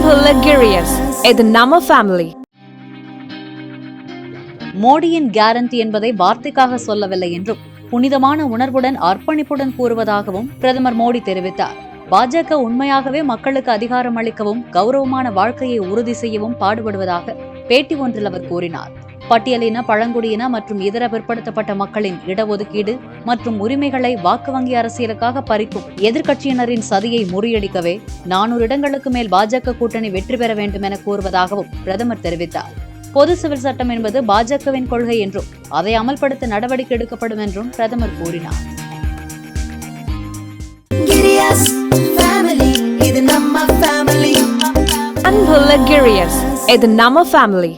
அன்புள்ள கிரியஸ், இது நம்ம ஃபேமிலி. மோடியின் கேரண்டி என்பதை வார்த்தைக்காக சொல்லவில்லை என்றும் புனிதமான உணர்வுடன் அர்ப்பணிப்புடன் கூறுவதாகவும் பிரதமர் மோடி தெரிவித்தார். பாஜக உண்மையாகவே மக்களுக்கு அதிகாரம் அளிக்கவும் கௌரவமான வாழ்க்கையை உறுதி செய்யவும் பாடுபடுவதாக பேட்டி ஒன்றில் அவர் கூறினார். பட்டியலின, பழங்குடியின மற்றும் இதர பிற்படுத்தப்பட்ட மக்களின் இடஒதுக்கீடு மற்றும் உரிமைகளை வாக்கு வங்கி அரசியலுக்காக பறிக்கும் எதிர்க்கட்சியினரின் சதியை முறியடிக்கவே 400 இடங்களுக்கு மேல் பாஜக கூட்டணி வெற்றி பெற வேண்டும் என கூறுவதாகவும் பிரதமர் தெரிவித்தார். பொது சிவில் சட்டம் என்பது பாஜகவின் கொள்கை என்றும் அதை அமல்படுத்த நடவடிக்கை எடுக்கப்படும் என்றும் பிரதமர் கூறினார். அன்புள்ள கிரியஸ், இது நம்ம ஃபேமிலி.